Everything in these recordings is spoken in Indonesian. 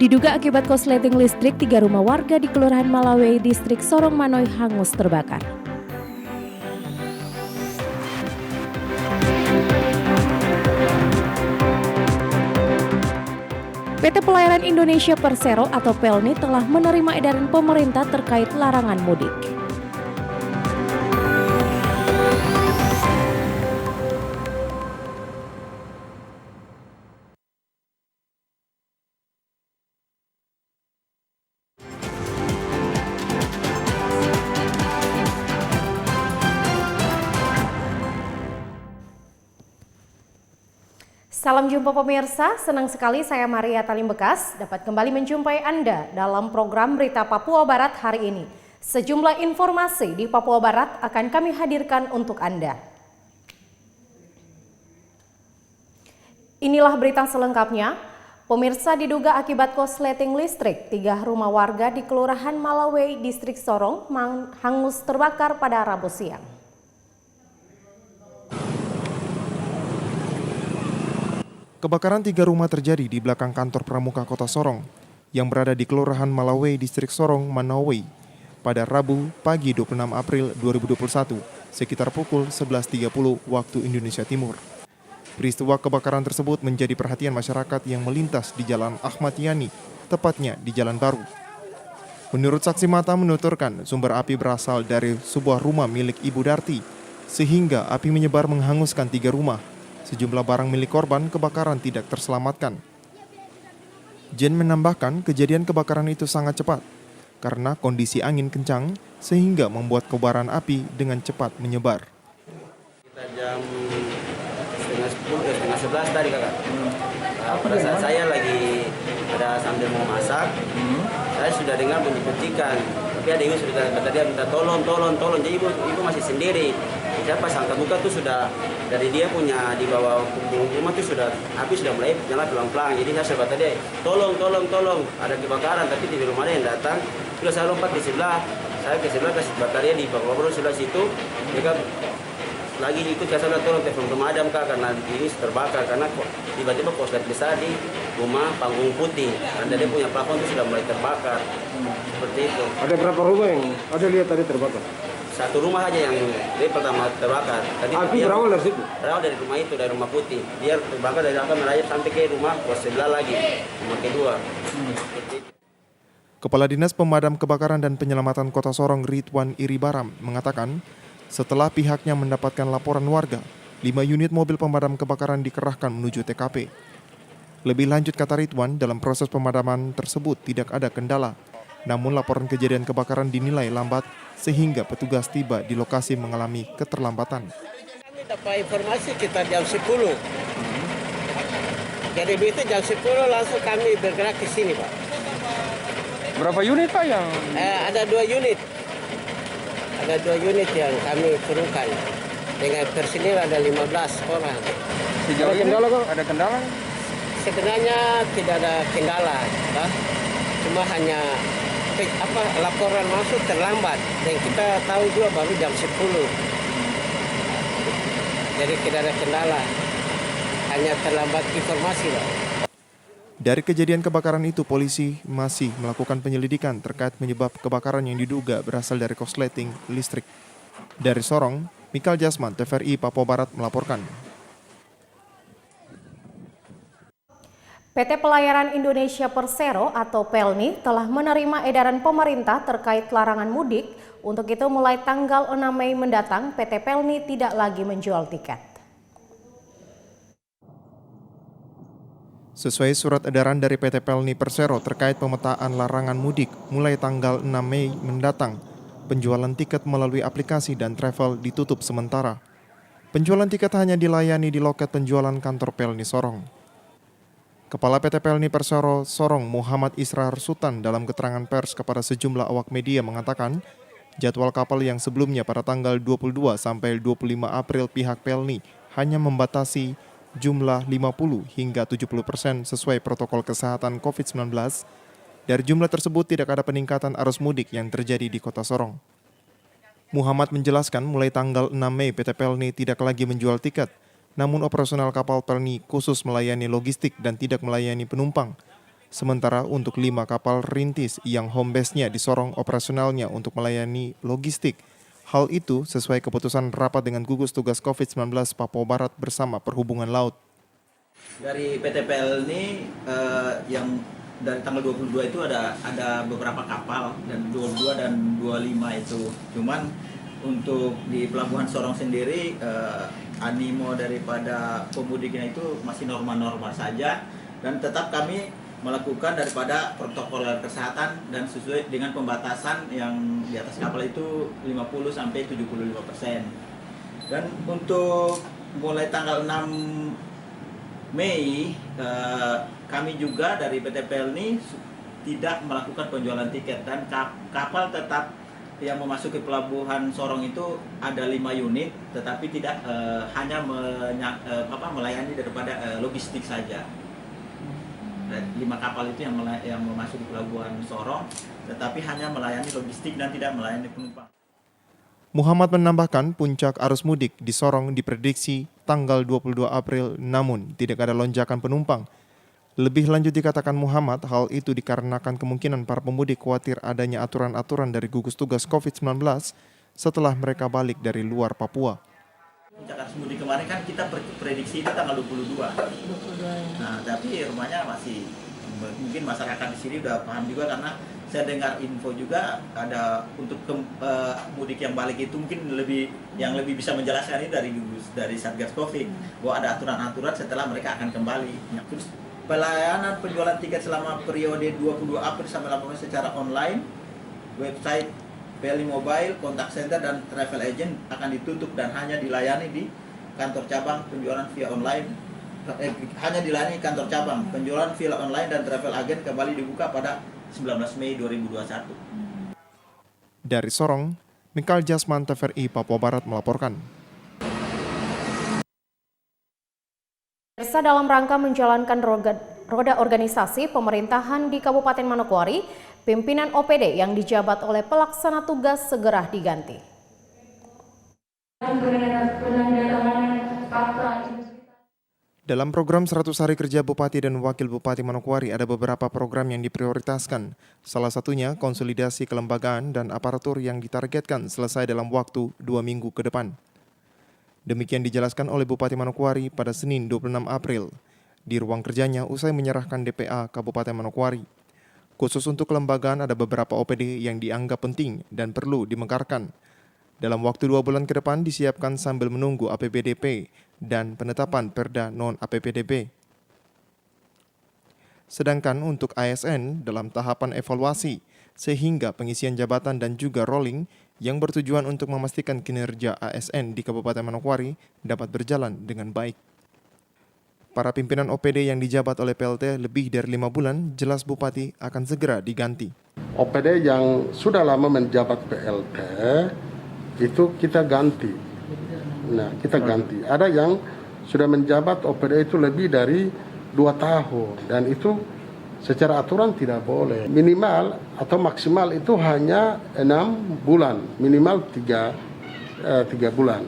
Diduga akibat korsleting listrik, 3 rumah warga di Kelurahan Malawei, Distrik Sorong Manoy hangus terbakar. PT Pelayaran Indonesia Persero atau PELNI telah menerima edaran pemerintah terkait larangan mudik. Salam jumpa pemirsa, senang sekali saya Maria Talim Bekas dapat kembali menjumpai Anda dalam program Berita Papua Barat hari ini. Sejumlah informasi di Papua Barat akan kami hadirkan untuk Anda. Inilah berita selengkapnya. Pemirsa, diduga akibat korsleting listrik, 3 rumah warga di Kelurahan Malawei, Distrik Sorong hangus terbakar pada Rabu siang. Kebakaran 3 rumah terjadi di belakang kantor Pramuka Kota Sorong yang berada di Kelurahan Malawei, Distrik Sorong, Manowi pada Rabu pagi 26 April 2021 sekitar pukul 11.30 waktu Indonesia Timur. Peristiwa kebakaran tersebut menjadi perhatian masyarakat yang melintas di Jalan Ahmad Yani, tepatnya di Jalan Baru. Menurut saksi mata menuturkan sumber api berasal dari sebuah rumah milik Ibu Darti, sehingga api menyebar menghanguskan 3 rumah. Sejumlah barang milik korban kebakaran tidak terselamatkan. Jen menambahkan kejadian kebakaran itu sangat cepat karena kondisi angin kencang sehingga membuat kobaran api dengan cepat menyebar. Kita jam setengah 11 tadi kakak. Pada saat saya lagi ada sambil mau masak, saya sudah dengar bunyi petikan. Tapi ada ibu sudah kata dia minta tolong. Jadi ibu masih sendiri. Saya pas angkat buka tuh sudah dari dia punya di bawah punggung rumah tuh sudah api sudah mulai nyala pelan-pelan. Jadi saya kata dia tolong ada kebakaran, tapi di rumah ada yang datang. Sudah saya lompat di sebelah, saya ke sebelah kasih bakarnya di bawah sebelah situ. Mereka lagi ikut ke sana tolong telepon pemadam kak karena ini terbakar karena tiba-tiba korslet besar di rumah Panggung Putih. Dan dia punya plafon itu sudah mulai terbakar. Seperti itu. Ada berapa rumah yang ada lihat tadi terbakar? 1 rumah aja yang dia pertama terbakar. Tadi api berawal dari situ? Berawal dari rumah itu, dari rumah Putih. Dia terbakar dari belakang merayap sampai ke rumah kos sebelah lagi, rumah kedua. Kepala Dinas Pemadam Kebakaran dan Penyelamatan Kota Sorong Ridwan Iribaram mengatakan setelah pihaknya mendapatkan laporan warga, 5 unit mobil pemadam kebakaran dikerahkan menuju TKP. Lebih lanjut kata Ridwan, dalam proses pemadaman tersebut tidak ada kendala. Namun laporan kejadian kebakaran dinilai lambat sehingga petugas tiba di lokasi mengalami keterlambatan. Kami dapat informasi kita jam 10. Jadi begitu jam 10 langsung kami bergerak ke sini, Pak. Berapa unit Pak yang? Ada 2 unit. Ada 2 unit yang kami turunkan. Dengan personil ada 15 orang. Sejauh ini kendala kok? Ada kendala? Sebenarnya tidak ada kendala, Pak. Cuma hanya laporan masuk terlambat dan kita tahu juga baru jam 10. Jadi tidak ada kendala, hanya terlambat informasi, Pak. Dari kejadian kebakaran itu, polisi masih melakukan penyelidikan terkait penyebab kebakaran yang diduga berasal dari korsleting listrik. Dari Sorong, Mikal Jasman, TVRI Papua Barat melaporkan. PT Pelayaran Indonesia Persero atau PELNI telah menerima edaran pemerintah terkait larangan mudik. Untuk itu mulai tanggal 6 Mei mendatang PT PELNI tidak lagi menjual tiket. Sesuai surat edaran dari PT PELNI Persero terkait pemetaan larangan mudik, mulai tanggal 6 Mei mendatang, penjualan tiket melalui aplikasi dan travel ditutup sementara. Penjualan tiket hanya dilayani di loket penjualan kantor PELNI Sorong. Kepala PT PELNI Persero Sorong Muhammad Israr Sultan dalam keterangan pers kepada sejumlah awak media mengatakan jadwal kapal yang sebelumnya pada tanggal 22 sampai 25 April pihak PELNI hanya membatasi jumlah 50 hingga 70% sesuai protokol kesehatan COVID-19. Dari jumlah tersebut tidak ada peningkatan arus mudik yang terjadi di Kota Sorong. Muhammad menjelaskan mulai tanggal 6 Mei PT PELNI tidak lagi menjual tiket. Namun operasional kapal PELNI khusus melayani logistik dan tidak melayani penumpang. Sementara untuk 5 kapal rintis yang home base-nya di Sorong operasionalnya untuk melayani logistik. Hal itu sesuai keputusan rapat dengan gugus tugas COVID-19 Papua Barat bersama Perhubungan Laut. Dari PTPL ini yang dari tanggal 22 itu ada beberapa kapal, dan 22 dan 25 itu. Cuman untuk di Pelabuhan Sorong sendiri animo daripada pemudiknya itu masih normal-normal saja, dan tetap kami melakukan daripada protokol kesehatan dan sesuai dengan pembatasan yang di atas kapal itu 50 sampai 75%. Dan untuk mulai tanggal 6 Mei kami juga dari PTPL ini tidak melakukan penjualan tiket, dan kapal tetap yang memasuki Pelabuhan Sorong itu ada 5 unit, tetapi tidak hanya melayani daripada logistik saja. 5 kapal itu yang memasuki Pelabuhan Sorong, tetapi hanya melayani logistik dan tidak melayani penumpang. Muhammad menambahkan puncak arus mudik di Sorong diprediksi tanggal 22 April, namun tidak ada lonjakan penumpang. Lebih lanjut dikatakan Muhammad, hal itu dikarenakan kemungkinan para pemudik khawatir adanya aturan-aturan dari gugus tugas COVID-19 setelah mereka balik dari luar Papua. Puncak arus mudik kemarin kan kita prediksi itu tanggal 22. Nah, tapi rumahnya masih, mungkin masyarakat di sini udah paham juga, karena saya dengar info juga ada untuk mudik yang balik itu mungkin yang lebih bisa menjelaskan ini dari Satgas Covid, bahwa ada aturan-aturan setelah mereka akan kembali. Terus pelayanan penjualan tiket selama periode 22 April sampai 8 Mei secara online, website PLI Mobile, kontak center dan travel agent akan ditutup dan hanya dilayani di kantor cabang. Penjualan via online hanya dilayani kantor cabang. Penjualan via online dan travel agent kembali dibuka pada 19 Mei 2021. Dari Sorong, Mikal Jasman, TVRI Papua Barat melaporkan. Dalam rangka menjalankan roda organisasi pemerintahan di Kabupaten Manokwari, pimpinan OPD yang dijabat oleh pelaksana tugas segera diganti. Dalam program 100 hari kerja Bupati dan Wakil Bupati Manokwari ada beberapa program yang diprioritaskan. Salah satunya konsolidasi kelembagaan dan aparatur yang ditargetkan selesai dalam waktu 2 minggu ke depan. Demikian dijelaskan oleh Bupati Manokwari pada Senin 26 April di ruang kerjanya usai menyerahkan DPA Kabupaten Manokwari. Khusus untuk kelembagaan ada beberapa OPD yang dianggap penting dan perlu dimekarkan. Dalam waktu 2 bulan ke depan disiapkan sambil menunggu APBDP dan penetapan Perda non-APBDP. Sedangkan untuk ASN dalam tahapan evaluasi, sehingga pengisian jabatan dan juga rolling yang bertujuan untuk memastikan kinerja ASN di Kabupaten Manokwari dapat berjalan dengan baik. Para pimpinan OPD yang dijabat oleh PLT lebih dari 5 bulan, jelas Bupati akan segera diganti. OPD yang sudah lama menjabat PLT, itu kita ganti. Nah, kita ganti. Ada yang sudah menjabat OPD itu lebih dari 2 tahun, dan itu secara aturan tidak boleh. Minimal atau maksimal itu hanya 6 bulan, minimal 3 bulan.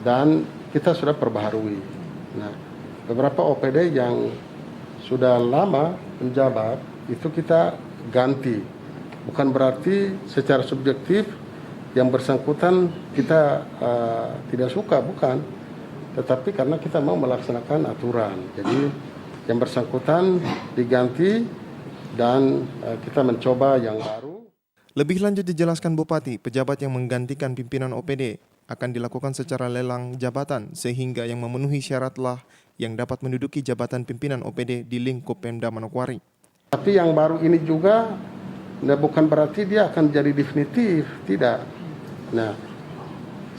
Dan kita sudah perbaharui. Nah, beberapa OPD yang sudah lama menjabat itu kita ganti. Bukan berarti secara subjektif yang bersangkutan kita tidak suka, bukan. Tetapi karena kita mau melaksanakan aturan. Jadi yang bersangkutan diganti dan kita mencoba yang baru. Lebih lanjut dijelaskan Bupati, pejabat yang menggantikan pimpinan OPD akan dilakukan secara lelang jabatan sehingga yang memenuhi syaratlah yang dapat menduduki jabatan pimpinan OPD di lingkup Pemda Manokwari. Tapi yang baru ini juga bukan berarti dia akan jadi definitif, tidak. Nah,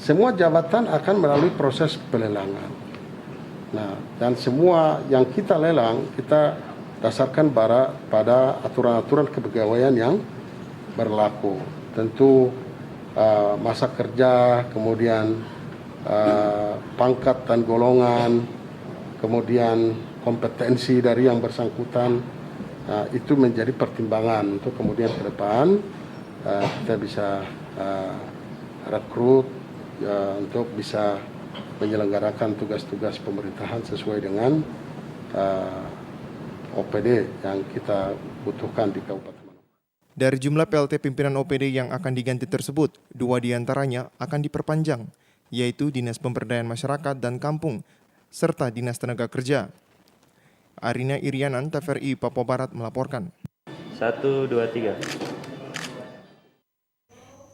semua jabatan akan melalui proses pelelangan. Nah, dan semua yang kita lelang, kita dasarkan pada aturan-aturan kepegawaian yang berlaku. Tentu masa kerja, kemudian pangkat dan golongan, kemudian kompetensi dari yang bersangkutan, itu menjadi pertimbangan untuk kemudian ke depan kita bisa rekrut untuk bisa menyelenggarakan tugas-tugas pemerintahan sesuai dengan OPD yang kita butuhkan di Kabupaten Manokwari. Dari jumlah PLT pimpinan OPD yang akan diganti tersebut, 2 diantaranya akan diperpanjang, yaitu Dinas Pemberdayaan Masyarakat dan Kampung, serta Dinas Tenaga Kerja. Arina Irianan, TVRI Papua Barat melaporkan. 1, 2, 3.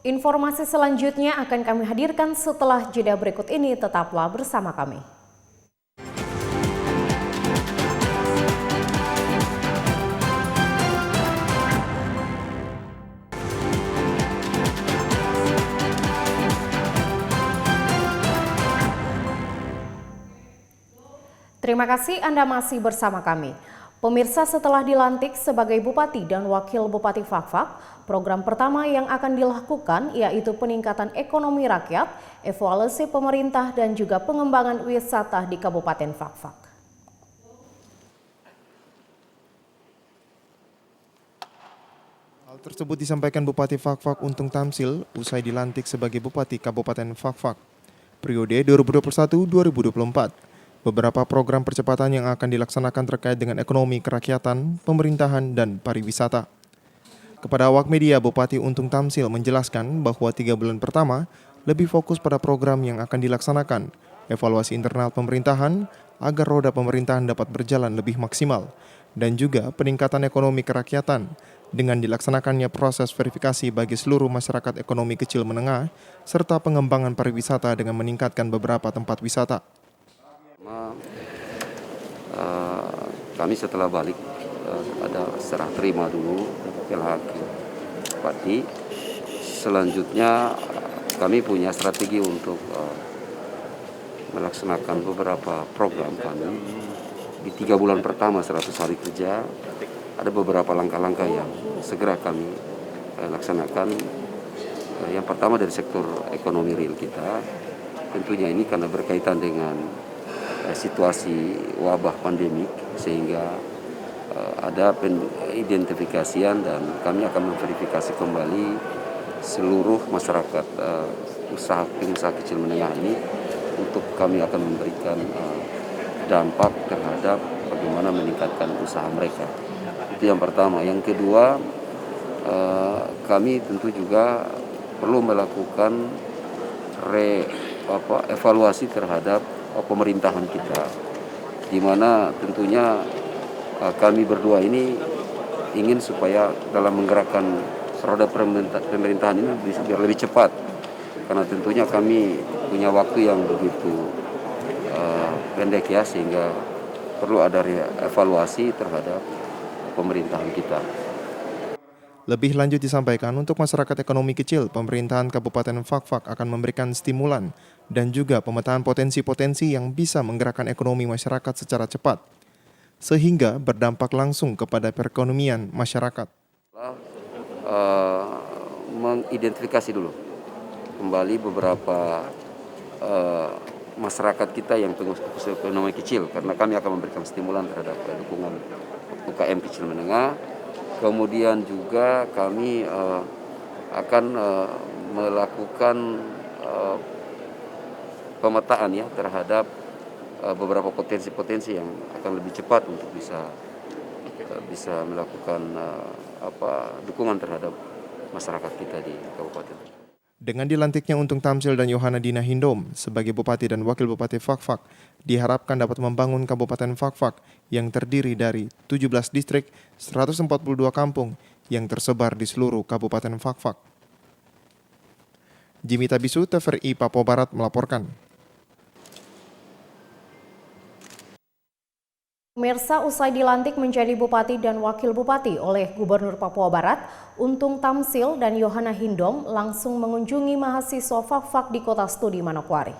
Informasi selanjutnya akan kami hadirkan setelah jeda berikut ini. Tetaplah bersama kami. Terima kasih Anda masih bersama kami. Pemirsa, setelah dilantik sebagai Bupati dan Wakil Bupati Fakfak, program pertama yang akan dilakukan yaitu peningkatan ekonomi rakyat, evaluasi pemerintah dan juga pengembangan wisata di Kabupaten Fakfak. Hal tersebut disampaikan Bupati Fakfak Untung Tamsil usai dilantik sebagai Bupati Kabupaten Fakfak periode 2021-2024. Beberapa program percepatan yang akan dilaksanakan terkait dengan ekonomi kerakyatan, pemerintahan, dan pariwisata. Kepada awak media, Bupati Untung Tamsil menjelaskan bahwa 3 bulan pertama lebih fokus pada program yang akan dilaksanakan, evaluasi internal pemerintahan agar roda pemerintahan dapat berjalan lebih maksimal, dan juga peningkatan ekonomi kerakyatan dengan dilaksanakannya proses verifikasi bagi seluruh masyarakat ekonomi kecil menengah, serta pengembangan pariwisata dengan meningkatkan beberapa tempat wisata. Kami setelah balik ada serah terima dulu pihak Bupati. Selanjutnya kami punya strategi untuk melaksanakan beberapa program kami. Di 3 bulan pertama 100 hari kerja, ada beberapa langkah-langkah yang segera kami laksanakan. Yang pertama dari sektor ekonomi real kita. Tentunya ini karena berkaitan dengan situasi wabah pandemik, sehingga ada identifikasian dan kami akan memverifikasi kembali seluruh masyarakat pengusaha kecil menengah ini untuk kami akan memberikan dampak terhadap bagaimana meningkatkan usaha mereka. Itu yang pertama. Yang kedua, kami tentu juga perlu melakukan evaluasi terhadap pemerintahan kita, di mana tentunya kami berdua ini ingin supaya dalam menggerakkan roda pemerintahan ini biar lebih cepat, karena tentunya kami punya waktu yang begitu pendek ya, sehingga perlu ada evaluasi terhadap pemerintahan kita. Lebih lanjut disampaikan, untuk masyarakat ekonomi kecil, pemerintahan Kabupaten Fakfak akan memberikan stimulan dan juga pemetaan potensi-potensi yang bisa menggerakkan ekonomi masyarakat secara cepat, sehingga berdampak langsung kepada perekonomian masyarakat. Mengidentifikasi dulu kembali beberapa masyarakat kita yang pengusaha ekonomi kecil, karena kami akan memberikan stimulan terhadap dukungan UKM kecil menengah. Kemudian juga kami akan melakukan pemetaan ya terhadap beberapa potensi-potensi yang akan lebih cepat untuk bisa melakukan dukungan terhadap masyarakat kita di kabupaten. Dengan dilantiknya Untung Tamsil dan Yohana Dina Hindom sebagai Bupati dan Wakil Bupati Fakfak, diharapkan dapat membangun Kabupaten Fakfak yang terdiri dari 17 distrik, 142 kampung yang tersebar di seluruh Kabupaten Fakfak. Jimmy Tabisu, TVRI Papua Barat melaporkan. Pemirsa, usai dilantik menjadi Bupati dan Wakil Bupati oleh Gubernur Papua Barat, Untung Tamsil dan Yohana Hindom langsung mengunjungi mahasiswa Fakfak di Kota Studi Manokwari.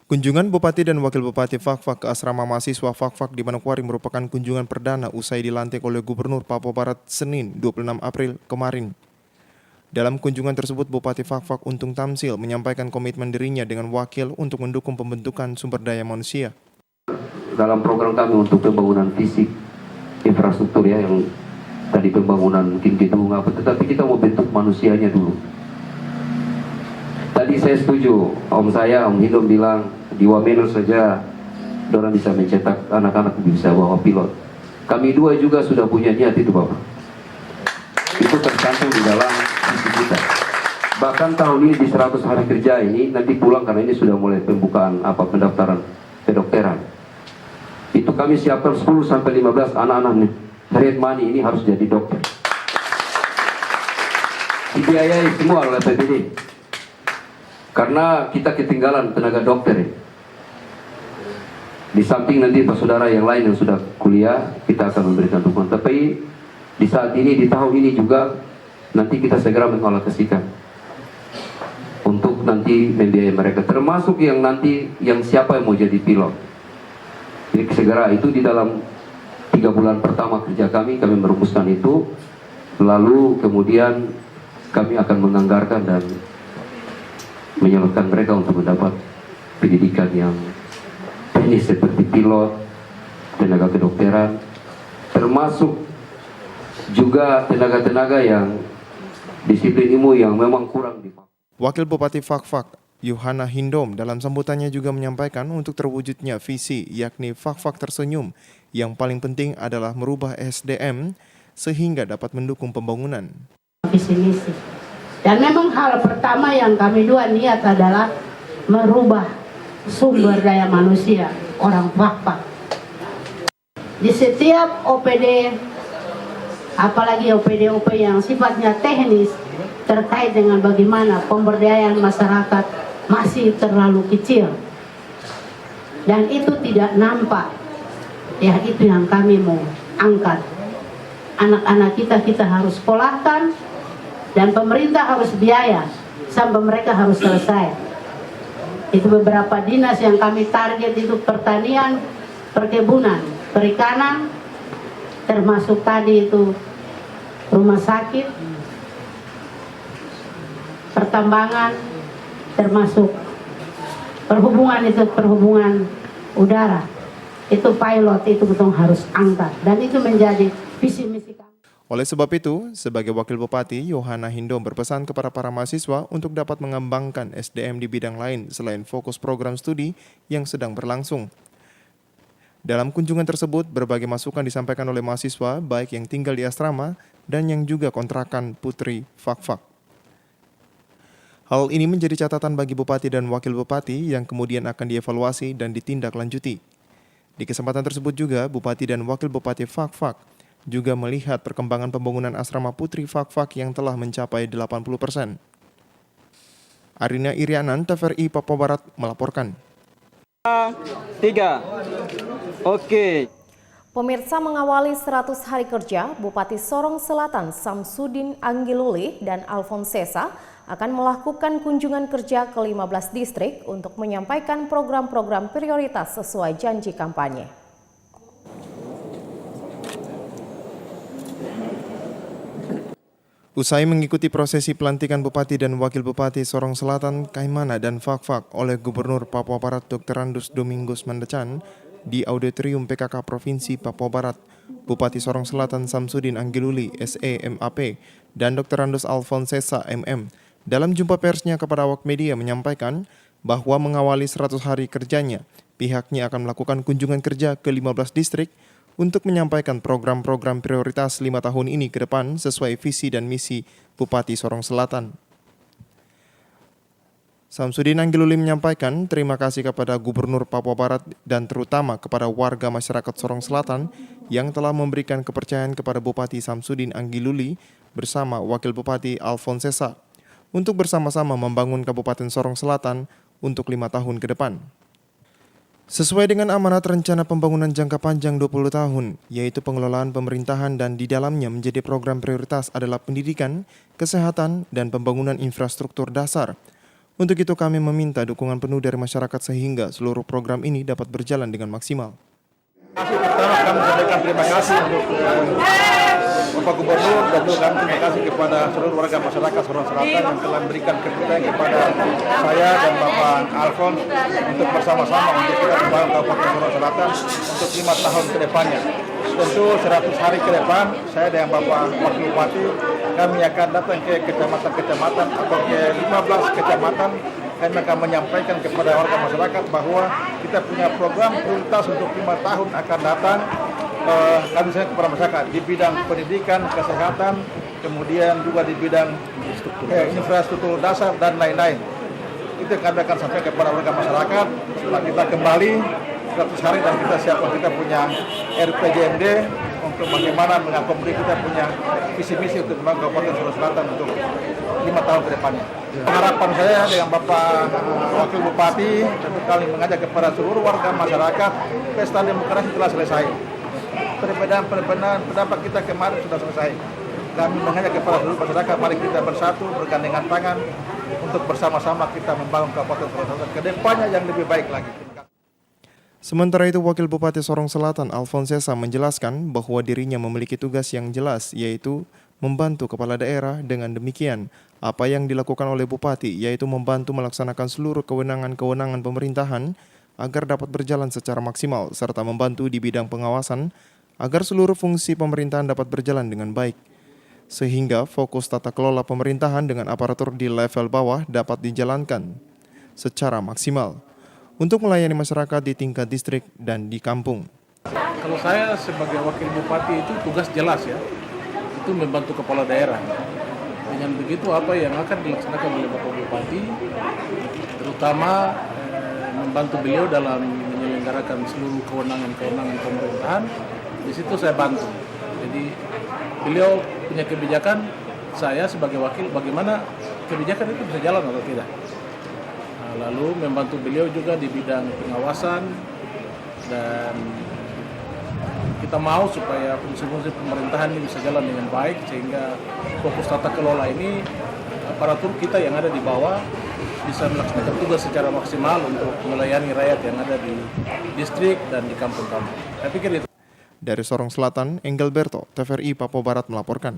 Kunjungan Bupati dan Wakil Bupati Fakfak ke asrama mahasiswa Fakfak di Manokwari merupakan kunjungan perdana usai dilantik oleh Gubernur Papua Barat Senin 26 April kemarin. Dalam kunjungan tersebut, Bupati Fakfak Untung Tamsil menyampaikan komitmen dirinya dengan wakil untuk mendukung pembentukan sumber daya manusia. Dalam program kami untuk pembangunan fisik, infrastruktur ya, yang tadi pembangunan mungkin gedung apa, tetapi kita mau bentuk manusianya dulu. Tadi saya setuju, Om Hindom bilang di Wamena saja dorang bisa mencetak anak-anak bisa bawa pilot. Kami dua juga sudah punya niat itu Bapak. Itu tercantum di dalam visi kita. Bahkan tahun ini di 100 hari kerja ini nanti pulang karena ini sudah mulai pembukaan pendaftaran kedokteran. Itu kami siapkan 10 sampai 15 anak-anak nih. Red money ini harus jadi dokter. Dibiayai semua oleh PBD. Karena kita ketinggalan tenaga dokter. Di samping nanti Pak Saudara yang lain yang sudah kuliah, kita akan memberikan dukungan. Tapi di saat ini, di tahun ini juga, nanti kita segera mengalokasikan untuk nanti membiayai mereka. Termasuk yang nanti, yang siapa yang mau jadi pilot. Jadi segera itu di dalam 3 bulan pertama kerja kami merumuskan itu. Lalu kemudian kami akan menganggarkan dan menyalurkan mereka untuk mendapat pendidikan yang teknis seperti pilot, tenaga kedokteran, termasuk juga tenaga-tenaga yang disiplin ilmu yang memang kurang di Wakil Bupati Fakfak, Yohana Hindom, dalam sambutannya juga menyampaikan untuk terwujudnya visi, yakni Fakfak tersenyum, yang paling penting adalah merubah SDM sehingga dapat mendukung pembangunan. Visi misi. Dan memang hal pertama yang kami dua niat adalah merubah sumber daya manusia orang Fakfak. Di setiap OPD, apalagi OPD-OP yang sifatnya teknis terkait dengan bagaimana pemberdayaan masyarakat masih terlalu kecil. Dan itu tidak nampak. Ya, itu yang kami mau angkat. Anak-anak kita harus sekolahkan, dan pemerintah harus biaya sampai mereka harus selesai. Itu beberapa dinas yang kami target, itu pertanian, perkebunan, perikanan, termasuk tadi itu rumah sakit, pertambangan, termasuk perhubungan udara. Itu pilot, itu betul harus angkat, dan itu menjadi visi misi kami. Oleh sebab itu, sebagai Wakil Bupati, Yohana Hindom berpesan kepada para mahasiswa untuk dapat mengembangkan SDM di bidang lain selain fokus program studi yang sedang berlangsung. Dalam kunjungan tersebut, berbagai masukan disampaikan oleh mahasiswa, baik yang tinggal di asrama dan yang juga kontrakan putri Fakfak. Hal ini menjadi catatan bagi Bupati dan Wakil Bupati yang kemudian akan dievaluasi dan ditindaklanjuti. Di kesempatan tersebut juga, Bupati dan Wakil Bupati Fakfak juga melihat perkembangan pembangunan asrama putri Fakfak yang telah mencapai 80%. Arina Irianan, TVRI Papua Barat melaporkan. 3. Oke. Pemirsa, mengawali 100 hari kerja, Bupati Sorong Selatan Samsudin Anggiluli dan Alfonsesa akan melakukan kunjungan kerja ke 15 distrik untuk menyampaikan program-program prioritas sesuai janji kampanye. Usai mengikuti prosesi pelantikan Bupati dan Wakil Bupati Sorong Selatan, Kaimana dan Fakfak oleh Gubernur Papua Barat Dr. Randus Domingus Mandacan di Auditorium PKK Provinsi Papua Barat, Bupati Sorong Selatan Samsudin Anggiluli SEMAP dan Dr. Randus Alfonsesa MM dalam jumpa persnya kepada awak media menyampaikan bahwa mengawali 100 hari kerjanya, pihaknya akan melakukan kunjungan kerja ke 15 distrik untuk menyampaikan program-program prioritas 5 tahun ini ke depan sesuai visi dan misi Bupati Sorong Selatan. Samsudin Anggiluli menyampaikan terima kasih kepada Gubernur Papua Barat dan terutama kepada warga masyarakat Sorong Selatan yang telah memberikan kepercayaan kepada Bupati Samsudin Anggiluli bersama Wakil Bupati Alfonsesa untuk bersama-sama membangun Kabupaten Sorong Selatan untuk 5 tahun ke depan. Sesuai dengan amanat rencana pembangunan jangka panjang 20 tahun, yaitu pengelolaan pemerintahan dan di dalamnya menjadi program prioritas adalah pendidikan, kesehatan, dan pembangunan infrastruktur dasar. Untuk itu kami meminta dukungan penuh dari masyarakat sehingga seluruh program ini dapat berjalan dengan maksimal. Pertama kami sampaikan terima kasih untuk Bapak Gubernur dan juga kami terima kasih kepada seluruh warga masyarakat Sorong Selatan yang telah memberikan kepercayaan kepada saya dan Bapak Alfons untuk bersama-sama untuk kita membangun Kabupaten Sorong Selatan untuk 5 tahun ke depannya. Tentu 100 hari ke depan saya dan Bapak Wakil Bupati kami akan datang ke kecamatan-kecamatan atau ke 15 kecamatan kami akan menyampaikan kepada warga masyarakat bahwa kita punya program prioritas untuk 5 tahun akan datang. Kami saya kepada masyarakat di bidang pendidikan, kesehatan, kemudian juga di bidang infrastruktur dasar dan lain-lain. Itu kami akan sampaikan kepada warga masyarakat setelah kita kembali 100 hari dan kita siapkan, kita punya RPJMD untuk bagaimana mengakomodir kita punya visi-misi untuk membangun Kabupaten Sulawesi Selatan untuk 5 tahun ke depannya. Harapan saya dengan Bapak Wakil Bupati, tentu kami mengajak kepada seluruh warga masyarakat, pesta demokrasi telah selesai. Perbedaan pendapat kita kemarin sudah selesai. Kami mengajak kepada seluruh masyarakat, mari kita bersatu, bergandengan tangan untuk bersama-sama kita membangun Kabupaten Sulawesi Selatan ke depannya yang lebih baik lagi. Sementara itu, Wakil Bupati Sorong Selatan Alfonsesa menjelaskan bahwa dirinya memiliki tugas yang jelas, yaitu membantu kepala daerah. Dengan demikian, apa yang dilakukan oleh Bupati yaitu membantu melaksanakan seluruh kewenangan-kewenangan pemerintahan agar dapat berjalan secara maksimal, serta membantu di bidang pengawasan agar seluruh fungsi pemerintahan dapat berjalan dengan baik, sehingga fokus tata kelola pemerintahan dengan aparatur di level bawah dapat dijalankan secara maksimal untuk melayani masyarakat di tingkat distrik dan di kampung. Kalau saya sebagai wakil bupati itu tugas jelas ya, itu membantu kepala daerah. Dengan begitu apa yang akan dilaksanakan oleh Bapak Bupati, terutama membantu beliau dalam menyelenggarakan seluruh kewenangan-kewenangan pemerintahan, di situ saya bantu. Jadi beliau punya kebijakan, saya sebagai wakil bagaimana kebijakan itu bisa jalan atau tidak. Lalu membantu beliau juga di bidang pengawasan, dan kita mau supaya fungsi-fungsi pemerintahan ini bisa jalan dengan baik, sehingga fokus tata kelola ini aparatur kita yang ada di bawah bisa melaksanakan tugas secara maksimal untuk melayani rakyat yang ada di distrik dan di kampung-kampung. Saya pikir itu. Dari Sorong Selatan, Engelberto, TVRI Papua Barat melaporkan.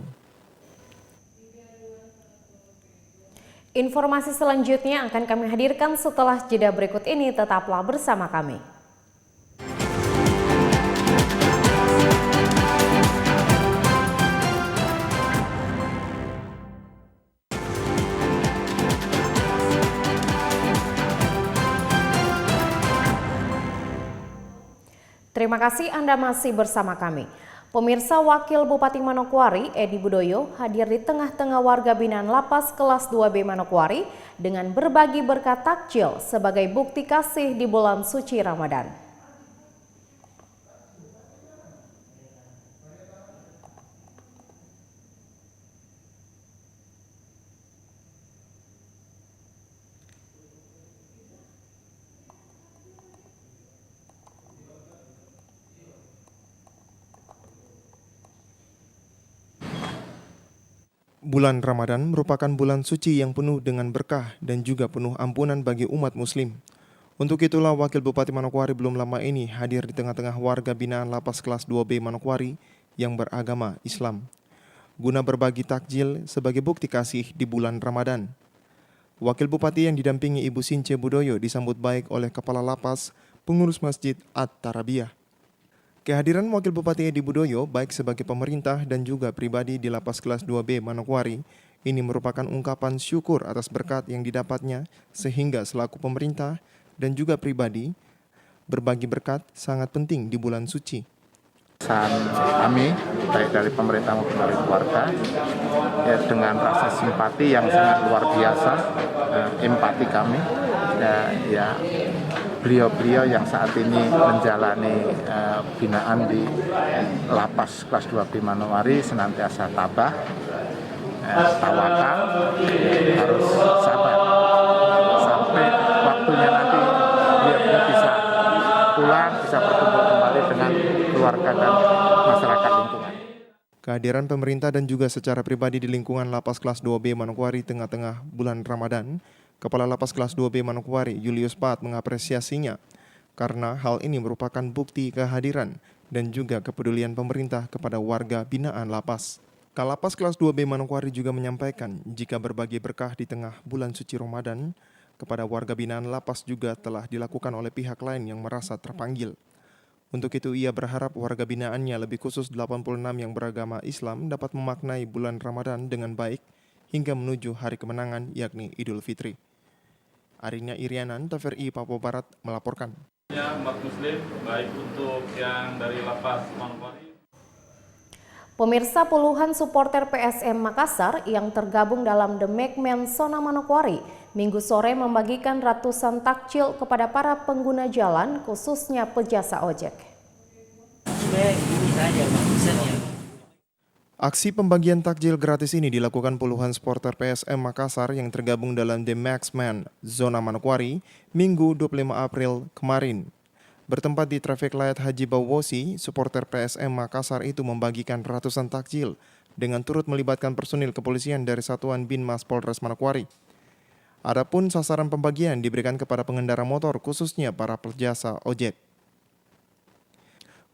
Informasi selanjutnya akan kami hadirkan setelah jeda berikut ini. Tetaplah bersama kami. Terima kasih Anda masih bersama kami. Pemirsa, Wakil Bupati Manokwari, Edi Budoyo, hadir di tengah-tengah warga binaan Lapas Kelas 2B Manokwari dengan berbagi berkat takjil sebagai bukti kasih di bulan suci Ramadan. Bulan Ramadan merupakan bulan suci yang penuh dengan berkah dan juga penuh ampunan bagi umat muslim. Untuk itulah Wakil Bupati Manokwari belum lama ini hadir di tengah-tengah warga binaan Lapas Kelas 2B Manokwari yang beragama Islam, guna berbagi takjil sebagai bukti kasih di bulan Ramadan. Wakil Bupati yang didampingi Ibu Since Budoyo disambut baik oleh Kepala Lapas, pengurus Masjid At-Tarabiyah. Kehadiran Wakil Bupati Edi Budoyo baik sebagai pemerintah dan juga pribadi di Lapas Kelas 2B Manokwari ini merupakan ungkapan syukur atas berkat yang didapatnya, sehingga selaku pemerintah dan juga pribadi berbagi berkat sangat penting di bulan suci. Kami baik dari pemerintah maupun dari keluarga ya, dengan rasa simpati yang sangat luar biasa, empati kami ya beliau-beliau yang saat ini menjalani binaan di Lapas Kelas 2B Manokwari senantiasa tabah, tawakal, harus sabar sampai waktunya nanti beliau bisa pulang, bisa berkumpul kembali dengan keluarga dan masyarakat lingkungan. Kehadiran pemerintah dan juga secara pribadi di lingkungan Lapas Kelas 2B Manokwari tengah-tengah bulan Ramadan, Kepala Lapas Kelas 2B Manokwari, Julius Paat, mengapresiasinya karena hal ini merupakan bukti kehadiran dan juga kepedulian pemerintah kepada warga binaan Lapas. Kalapas Kelas 2B Manokwari juga menyampaikan jika berbagi berkah di tengah bulan suci Ramadan kepada warga binaan Lapas juga telah dilakukan oleh pihak lain yang merasa terpanggil. Untuk itu ia berharap warga binaannya, lebih khusus 86 yang beragama Islam, dapat memaknai bulan Ramadan dengan baik hingga menuju hari kemenangan yakni Idul Fitri. Arinya Irianan, TVRI Papua Barat melaporkan. Umat Muslim, baik untuk yang dari Lapas Manokwari. Pemirsa, puluhan supporter PSM Makassar yang tergabung dalam The McMahon Zona Manokwari Minggu sore membagikan ratusan takjil kepada para pengguna jalan, khususnya pejasa ojek. Aksi pembagian takjil gratis ini dilakukan puluhan supporter PSM Makassar yang tergabung dalam The McMahon Zona Manokwari Minggu 25 April kemarin. Bertempat di traffic light Haji Bawosi, supporter PSM Makassar itu membagikan ratusan takjil dengan turut melibatkan personil kepolisian dari Satuan Binmas Polres Manokwari. Adapun sasaran pembagian diberikan kepada pengendara motor, khususnya para pejasa ojek.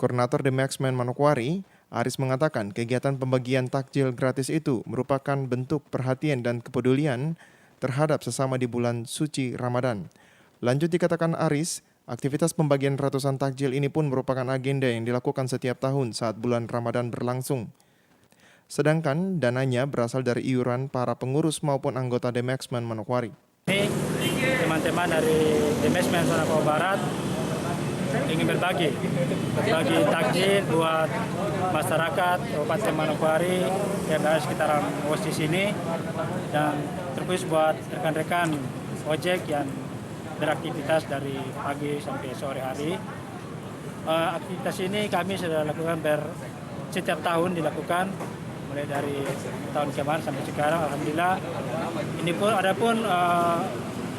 Koordinator The McMahon Manokwari, Aris mengatakan kegiatan pembagian takjil gratis itu merupakan bentuk perhatian dan kepedulian terhadap sesama di bulan suci Ramadan. Lanjut dikatakan Aris, aktivitas pembagian ratusan takjil ini pun merupakan agenda yang dilakukan setiap tahun saat bulan Ramadan berlangsung. Sedangkan dananya berasal dari iuran para pengurus maupun anggota The McMahon Manokwari. Ini teman-teman dari The McMahon Zona Papua Barat ingin berbagi takjil buat masyarakat Kabupaten Manokwari yang ada sekitaran di sini, dan terkhusus buat rekan-rekan ojek yang beraktivitas dari pagi sampai sore hari. Aktivitas ini kami sudah lakukan setiap tahun dilakukan, mulai dari tahun kemarin sampai sekarang. Alhamdulillah, ini pun adapun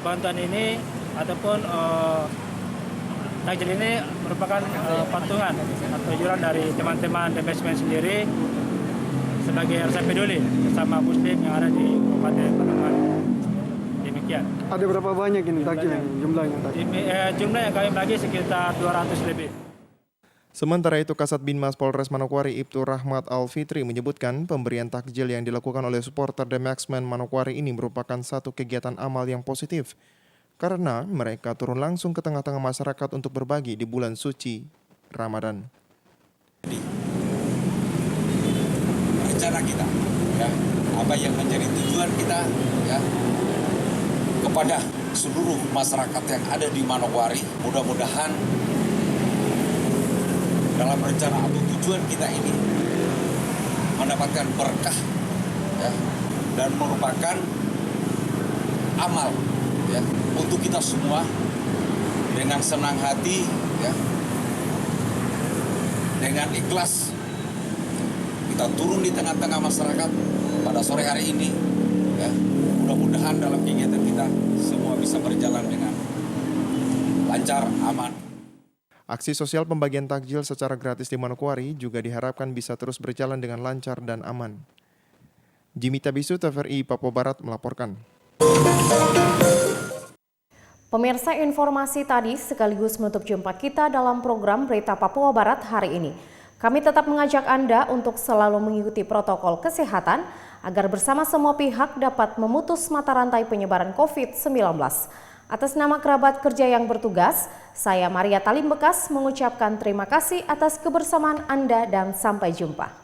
bantuan ini ataupun takjil ini merupakan patungan atau iuran dari teman-teman The McMahon sendiri sebagai rasa peduli bersama Muslim yang ada di Kabupaten Manokwari. Demikian. Ada berapa banyak ini takjil jumlahnya? Jumlah yang kami bagi sekitar 200 lebih. Sementara itu, Kasat Binmas Polres Manokwari Ibtu Rahmat Al-Fitri menyebutkan pemberian takjil yang dilakukan oleh supporter The McMahon Manokwari ini merupakan satu kegiatan amal yang positif karena mereka turun langsung ke tengah-tengah masyarakat untuk berbagi di bulan suci Ramadan. Rencana kita, ya, apa yang menjadi tujuan kita, ya, kepada seluruh masyarakat yang ada di Manokwari, mudah-mudahan dalam rencana atau tujuan kita ini mendapatkan berkah, ya, dan merupakan amal, ya, untuk kita semua dengan senang hati, ya, dengan ikhlas kita turun di tengah-tengah masyarakat pada sore hari ini, ya. Mudah-mudahan dalam kegiatan kita semua bisa berjalan dengan lancar, aman. Aksi sosial pembagian takjil secara gratis di Manokwari juga diharapkan bisa terus berjalan dengan lancar dan aman. Jimmy Tabisu, TVRI Papua Barat melaporkan. Pemirsa, informasi tadi sekaligus menutup jumpa kita dalam program Berita Papua Barat hari ini. Kami tetap mengajak Anda untuk selalu mengikuti protokol kesehatan agar bersama semua pihak dapat memutus mata rantai penyebaran COVID-19. Atas nama kerabat kerja yang bertugas, saya Maria Talim Bekas mengucapkan terima kasih atas kebersamaan Anda dan sampai jumpa.